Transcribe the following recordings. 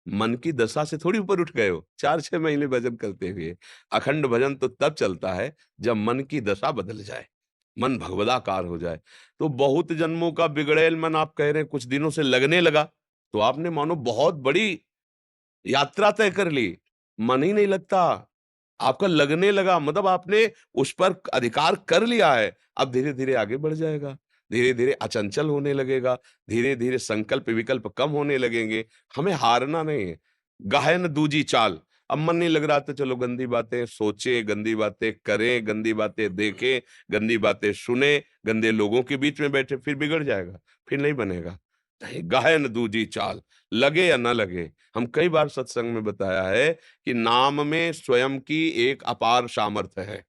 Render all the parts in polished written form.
मन की दशा से थोड़ी ऊपर उठ गए हो 4-6 महीने भजन करते हुए। अखंड भजन तो तब चलता है जब मन की दशा बदल जाए, मन भगवदाकार हो जाए। तो बहुत जन्मों का बिगड़ैल मन आप कह रहे हैं कुछ दिनों से लगने लगा, तो आपने मानो बहुत बड़ी यात्रा तय कर ली, मन ही नहीं लगता। आपका लगने लगा मतलब आपने उस पर अधिकार कर लिया है। अब धीरे-धीरे आगे बढ़ जाएगा, धीरे-धीरे अचंचल होने लगेगा, धीरे-धीरे संकल्प विकल्प कम होने लगेंगे। हमें हारना नहीं है। गाहे न दूजी चाल, अब मन नहीं लग रहा तो चलो गंदी बातें सोचें, गंदी बातें करें, गंदी बातें देखें, गंदी बातें सुनें, गंदे लोगों के बीच में बैठे, फिर बिगड़ जाएगा, फिर नहीं बनेगा। नहीं, गाहे न दूजी चाल, लगे या ना लगे। हम कई बार सत्संग में बताया है कि नाम में स्वयं की एक अपार सामर्थ्य है।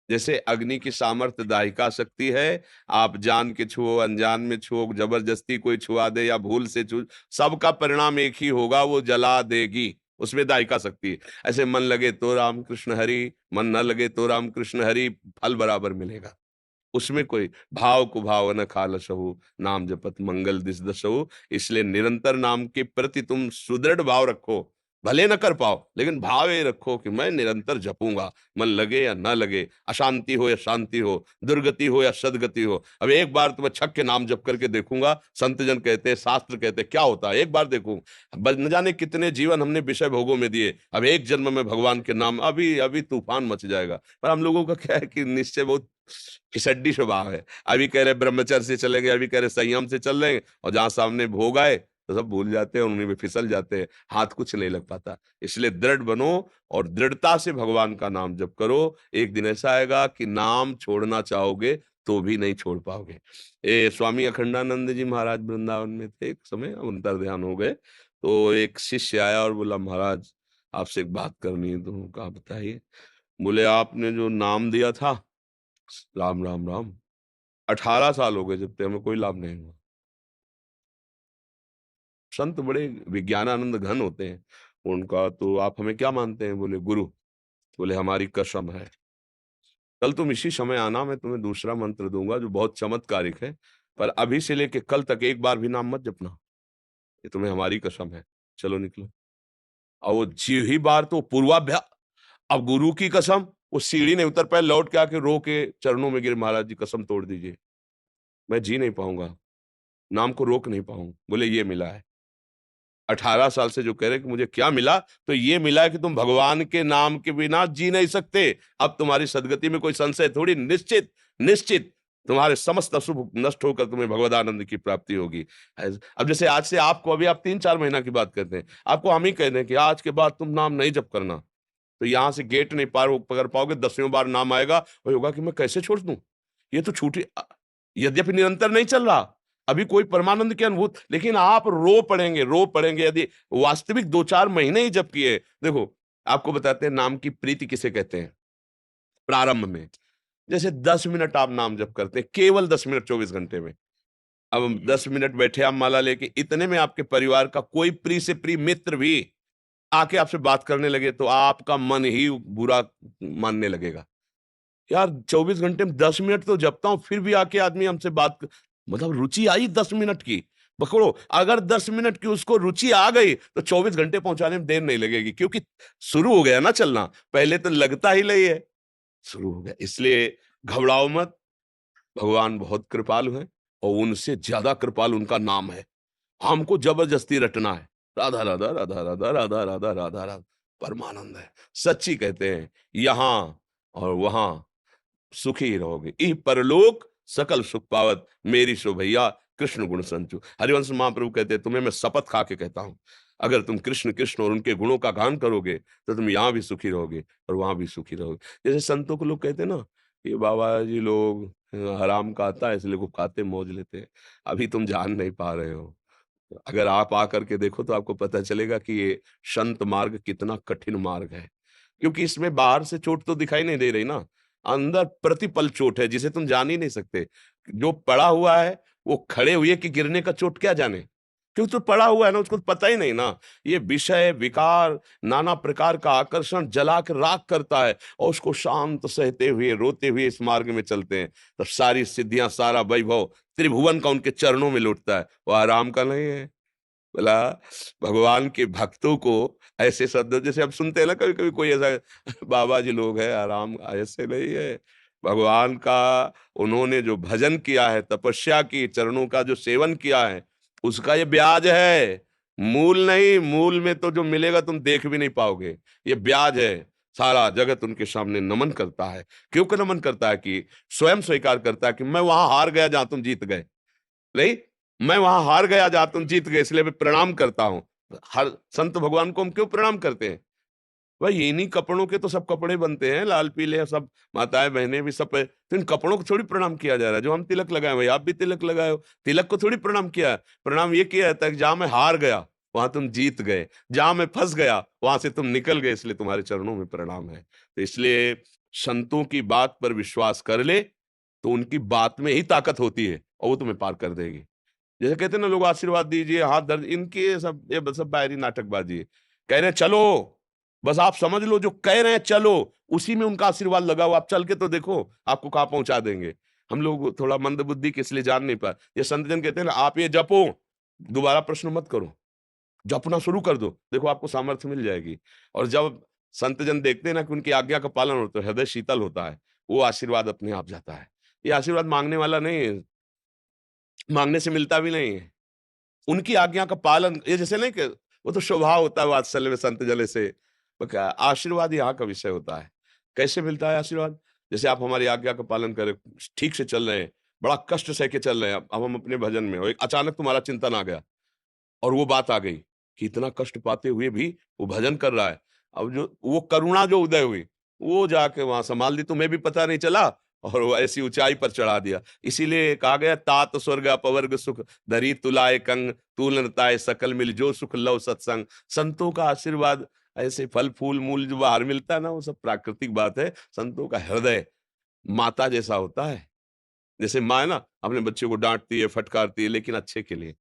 जैसे अग्नि की सामर्थ्य दाहिका शक्ति है, आप जान के छुओ, अनजान में छुओ, जबरदस्ती कोई छुआ दे या भूल से छू सबका परिणाम एक ही होगा, वो जला देगी, उसमें दाहिका शक्ति है। ऐसे मन लगे तो राम कृष्ण हरि, मन न लगे तो राम कृष्ण हरि, फल बराबर मिलेगा। उसमें कोई भाव को भाव न खालसहु, नाम जपत मंगल दिस दसहु। इसलिए निरंतर नाम के प्रति तुम सुदृढ़ भाव रखो, भले न कर पाओ लेकिन भाव ये रखो कि मैं निरंतर जपूंगा, मन लगे या ना लगे, अशांति हो या शांति हो, दुर्गति हो या सदगति हो। अब एक बार तो मैं छक के नाम जप करके देखूंगा, संत जन कहते हैं, शास्त्र कहते हैं, क्या होता है एक बार देखूं। न जाने कितने जीवन हमने विषय भोगों में दिए, अब एक जन्म में भगवान के नाम, अभी अभी तूफान मच जाएगा। पर हम लोगों का क्या है कि निश्चय बहुत फिसड्डी स्वभाव है। अभी कह रहे ब्रह्मचर्य से चलेंगे, अभी कह रहे संयम से चल रहे हैं, और जहां सामने भोग आए तो सब भूल जाते हैं, उन्हीं में फिसल जाते हैं, हाथ कुछ नहीं लग पाता। इसलिए दृढ़ बनो और दृढ़ता से भगवान का नाम जप करो। एक दिन ऐसा आएगा कि नाम छोड़ना चाहोगे तो भी नहीं छोड़ पाओगे। स्वामी अखंडानंद जी महाराज वृंदावन में थे, एक समय अंतर ध्यान हो गए, तो एक शिष्य आया और बोला, महाराज आपसे एक बात करनी है। तो कहा बताइए। बोले आपने जो नाम दिया था, राम राम राम, 18 साल हो गए जब तक हमें कोई लाभ नहीं हुआ। संत बड़े विज्ञानानंद घन होते हैं। उनका तो आप हमें क्या मानते हैं? बोले गुरु। बोले हमारी कसम है, कल तुम इसी समय आना, मैं तुम्हें दूसरा मंत्र दूंगा जो बहुत चमत्कारिक है, पर अभी से लेके कल तक एक बार भी नाम मत जपना, ये तुम्हें हमारी कसम है। चलो निकलो। और वो जी ही बार तो पूर्वाभ्यास, अब गुरु की कसम, वो सीढ़ी नहीं उतर पाए, लौट के आके रो के चरणों में गिरे, महाराज जी कसम तोड़ दीजिए, मैं जी नहीं पाऊंगा, नाम को रोक नहीं पाऊंगा। बोले ये मिला है, 18 साल से जो कह रहे हैं कि मुझे क्या मिला, तो ये मिला है कि तुम भगवान के नाम के बिना जी नहीं सकते। अब तुम्हारी सदगति में कोई संशय थोड़ी, निश्चित निश्चित तुम्हारे समस्त अशुभ नष्ट होकर तुम्हें भगवदानंद की प्राप्ति होगी। अब जैसे आज से आपको, अभी आप 3-4 महीना की बात करते हैं, आपको हम ही कह दें कि आज के बाद तुम नाम नहीं जप करना, तो यहां से गेट नहीं पार पकड़ पाओगे, 10वीं बार नाम आएगा और होगा कि मैं कैसे छोड़ दूं, ये तो छूटी यद्यपि निरंतर नहीं चल रहा, अभी कोई परमानंद की अनुभूत, लेकिन आप रो पड़ेंगे यदि वास्तविक 2-4 महीने ही जब किए। देखो, आपको बताते हैं नाम की प्रीति किसे कहते हैं। प्रारंभ में जैसे 10 मिनट आप नाम जप करते हैं, केवल 10 मिनट 24 घंटे में। अब 10 मिनट बैठे आप माला लेके, इतने में आपके परिवार का कोई प्रिय से प्रिय मित्र भी आके आपसे बात करने लगे तो आपका मन ही बुरा मानने लगेगा। यार 24 घंटे में 10 मिनट तो जपता हूँ, फिर भी आके आदमी हमसे मतलब रुचि आई 10 मिनट की। पकड़ो, अगर 10 मिनट की उसको रुचि आ गई तो 24 घंटे पहुंचाने में देर नहीं लगेगी, क्योंकि शुरू हो गया ना चलना, पहले तो लगता ही नहीं है, शुरू हो गया। इसलिए घबराओ मत, भगवान बहुत कृपालु है और उनसे ज्यादा कृपालु उनका नाम है। हमको जबरदस्ती रटना है, राधा राधा राधा राधा राधा राधा राधा राधा, परमानंद है। सच्ची कहते हैं, यहां और वहां सुखी रहोगे, इह परलोक सकल सुख पावत, मेरी सो भैया कृष्ण गुण संचु। हरिवंश महाप्रभु कहते हैं, तुम्हें मैं शपथ खा के कहता हूं, अगर तुम कृष्ण कृष्ण और उनके गुणों का गान करोगे तो तुम यहां भी सुखी रहोगे और वहां भी सुखी रहोगे। जैसे संतों को लोग कहते हैं ना, ये बाबा जी लोग हराम का आता है इसलिए वो खाते मौज लेते हैं, अभी तुम जान नहीं पा रहे हो। अगर आप आकर के देखो तो आपको पता चलेगा कि ये संत मार्ग कितना कठिन मार्ग है, क्योंकि इसमें बाहर से चोट तो दिखाई नहीं दे रही ना, अंदर प्रतिपल चोट है जिसे तुम जान ही नहीं सकते। जो पड़ा हुआ है वो खड़े हुए कि गिरने का चोट क्या जाने, क्योंकि तो पड़ा हुआ है ना, उसको पता ही नहीं ना। ये विषय विकार नाना प्रकार का आकर्षण जला कर राख करता है, और उसको शांत सहते हुए रोते हुए इस मार्ग में चलते हैं, तो सारी सिद्धियां सारा वैभव त्रिभुवन का उनके चरणों में लौटता है, वो आराम का नहीं है। बोला भगवान के भक्तों को ऐसे शब्द जैसे हम सुनते हैं ना, कभी कभी कोई ऐसा बाबा जी लोग हैं आराम, ऐसे नहीं है। भगवान का उन्होंने जो भजन किया है, तपस्या की, चरणों का जो सेवन किया है, उसका ये ब्याज है, मूल नहीं। मूल में तो जो मिलेगा तुम देख भी नहीं पाओगे, ये ब्याज है। सारा जगत उनके सामने नमन करता है। क्यों कर नमन करता है? कि स्वयं स्वीकार करता है कि मैं वहां हार गया जहां तुम जीत गए। नहीं, मैं वहां हार गया जहां तुम जीत गए, इसलिए मैं प्रणाम करता हूं। हर संत भगवान को हम क्यों प्रणाम करते हैं? भाई इन्हीं कपड़ों के तो सब कपड़े बनते हैं, लाल पीले सब, माताएं बहनें भी सब तो इन कपड़ों को थोड़ी प्रणाम किया जा रहा है। जो हम तिलक लगाए, भाई आप भी तिलक लगाए हो, तिलक को थोड़ी प्रणाम किया है। प्रणाम ये किया जाता है कि जहां मैं हार गया वहां तुम जीत गए, जहां मैं फंस गया वहां से तुम निकल गए, इसलिए तुम्हारे चरणों में प्रणाम है। तो इसलिए संतों की बात पर विश्वास कर ले तो उनकी बात में ही ताकत होती है और वो तुम्हें पार कर देगी। जैसे कहते हैं ना लोग, आशीर्वाद दीजिए, हाथ धर, इनके सब ये सब बाहरी नाटकबाजी है। कह रहे हैं चलो, बस आप समझ लो जो कह रहे हैं चलो, उसी में उनका आशीर्वाद लगा हो। आप चल के तो देखो आपको कहाँ पहुंचा देंगे। हम लोग थोड़ा मंद बुद्धि के इसलिए जान नहीं पाए। ये संत जन कहते हैं ना, आप ये जपो, दोबारा प्रश्न मत करो, जपना शुरू कर दो, देखो आपको सामर्थ्य मिल जाएगी। और जब संत जन देखते हैं ना कि उनकी आज्ञा का पालन होता है, हृदय शीतल होता है, वो आशीर्वाद अपने आप जाता है। ये आशीर्वाद मांगने वाला नहीं है, मांगने से मिलता भी नहीं है। उनकी आज्ञा का पालन, ये जैसे नहीं कि वो तो स्वभाव होता है वात्सल्य में संत जले से। वो क्या आशीर्वाद यहाँ का विषय होता है। कैसे मिलता है आशीर्वाद? जैसे आप हमारी आज्ञा का पालन करें, ठीक से चल रहे हैं, बड़ा कष्ट सह के चल रहे हैं, अब हम अपने भजन में, और एक अचानक तुम्हारा चिंतन आ गया और वो बात आ गई कि इतना कष्ट पाते हुए भी वो भजन कर रहा है। अब जो वो करुणा जो उदय हुई, वो जाके वहां संभाल दी, तुम्हें भी पता नहीं चला और वो ऐसी ऊंचाई पर चढ़ा दिया। इसीलिए कहा गया, तात स्वर्ग अपवर्ग सुख धरी तुलाए कंग, तूलनताए सकल मिल जो सुख लव सत्संग। संतों का आशीर्वाद, ऐसे फल फूल मूल जो बाहर मिलता है ना, वो सब प्राकृतिक बात है। संतों का हृदय माता जैसा होता है। जैसे माँ है ना, अपने बच्चे को डांटती है, फटकारती है, लेकिन अच्छे के लिए।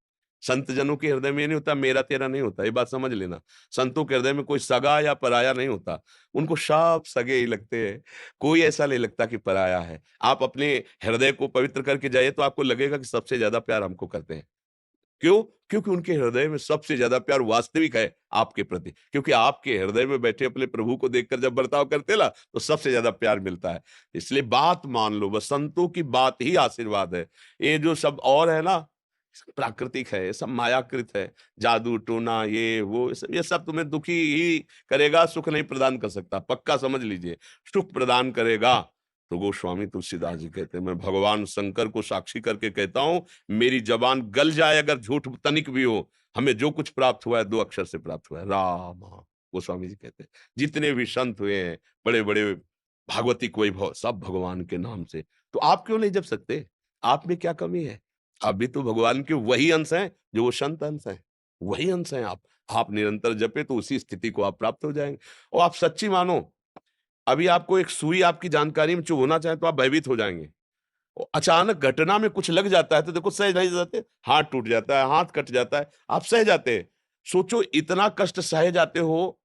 संत जनों के हृदय में ये नहीं होता मेरा तेरा नहीं होता, ये बात समझ लेना। संतों के हृदय में कोई सगा या पराया नहीं होता, उनको सब सगे ही लगते हैं। कोई ऐसा नहीं लगता कि पराया है। आप अपने हृदय को पवित्र करके जाइए तो आपको लगेगा कि सबसे ज्यादा प्यार हमको करते हैं। क्यों? क्योंकि उनके हृदय में सबसे ज्यादा प्यार वास्तविक है आपके प्रति। क्योंकि आपके हृदय में बैठे अपने प्रभु को देखकर जब बर्ताव करते ना, तो सबसे ज्यादा प्यार मिलता है। इसलिए बात मान लो, बस संतों की बात ही आशीर्वाद है। ये जो सब और है ना, सब प्राकृतिक है, ये सब मायाकृत है। जादू टोना ये सब तुम्हें दुखी ही करेगा, सुख नहीं प्रदान कर सकता, पक्का समझ लीजिए। सुख प्रदान करेगा तो गोस्वामी तुलसीदास जी कहते हैं, मैं भगवान शंकर को साक्षी करके कहता हूं, मेरी जबान गल जाए अगर झूठ तनिक भी हो, हमें जो कुछ प्राप्त हुआ है 2 अक्षर से प्राप्त हुआ है, राम। गोस्वामी जी कहते हैं जितने भी संत हुए हैं, बड़े बड़े भागवतिक वैभव, सब भगवान के नाम से। तो आप क्यों नहीं जप सकते? आप में क्या कमी है? आप भी तो भगवान के वही अंश हैं जो वो संत अंश हैं, वही अंश हैं आप निरंतर जपे तो उसी स्थिति को आप प्राप्त हो जाएंगे। और आप सच्ची मानो, अभी आपको एक सुई आपकी जानकारी में चुभ होना चाहे तो आप भयभीत हो जाएंगे। और अचानक घटना में कुछ लग जाता है तो देखो सह नहीं जाते, हाथ टूट जाता है, हाथ कट जाता है, आप सह जाते हैं। सोचो इतना कष्ट सह जाते हो,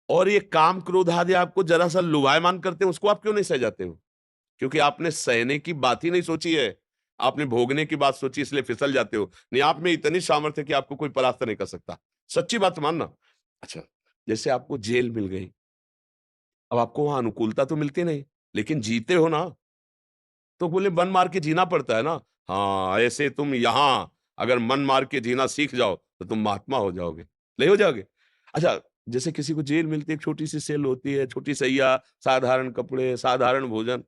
और ये काम क्रोध आदि आपको जरा सा लुभायमान करते हैं, उसको आप क्यों नहीं सह जाते हो? क्योंकि आपने सहने की बात ही नहीं सोची है, आपने भोगने की बात सोची, इसलिए फिसल जाते हो। नहीं, आप में इतनी सामर्थ्य है कि आपको कोई परास्त नहीं कर सकता। सच्ची बात मानना। अच्छा, जैसे आपको जेल मिल गई, अब आपको वहां अनुकूलता तो मिलती नहीं, लेकिन जीते हो ना, तो बोले मन मार के जीना पड़ता है ना। हाँ, ऐसे तुम यहां अगर मन मार के जीना सीख जाओ तो तुम महात्मा हो जाओगे, नहीं हो जाओगे? अच्छा, जैसे किसी को जेल मिलती है, एक छोटी सी सेल होती है, छोटी सैया, साधारण कपड़े, साधारण भोजन,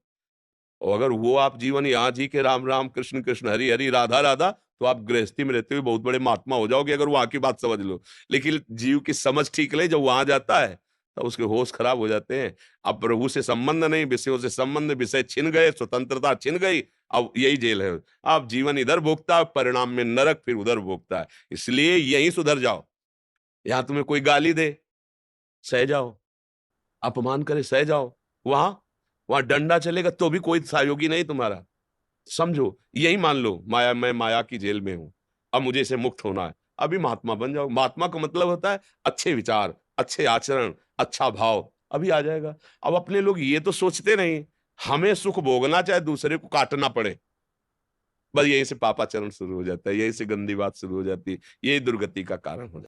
और अगर वो आप जीवन यहाँ जी के राम राम कृष्ण कृष्ण हरि हरि राधा राधा, तो आप गृहस्थी में रहते हुए बहुत बड़े महात्मा हो जाओगे, अगर वहां की बात समझ लो। लेकिन जीव की समझ ठीक ले, जब वहां जाता है तो उसके होश खराब हो जाते हैं। अब प्रभु से संबंध नहीं, विषयों से संबंध, विषय छिन गए, स्वतंत्रता छिन गई, अब यही जेल है। आप जीवन इधर भोगता है, परिणाम में नरक फिर उधर भोगता है। इसलिए यहीं सुधर जाओ। यहाँ तुम्हें कोई गाली दे, सह जाओ, अपमान करे, सह जाओ। वहां वहां डंडा चलेगा तो भी कोई सहयोगी नहीं तुम्हारा। समझो, यही मान लो, मैं माया की जेल में हूं, अब मुझे इसे मुक्त होना है। अभी महात्मा बन जाओ। महात्मा का मतलब होता है अच्छे विचार, अच्छे आचरण, अच्छा भाव, अभी आ जाएगा। अब अपने लोग ये तो सोचते नहीं, हमें सुख भोगना चाहे दूसरे को काटना पड़े, बस यहीं से पापाचरण शुरू हो जाता है, यहीं से गंदी बात शुरू हो जाती है, यही दुर्गति का कारण हो जाता है।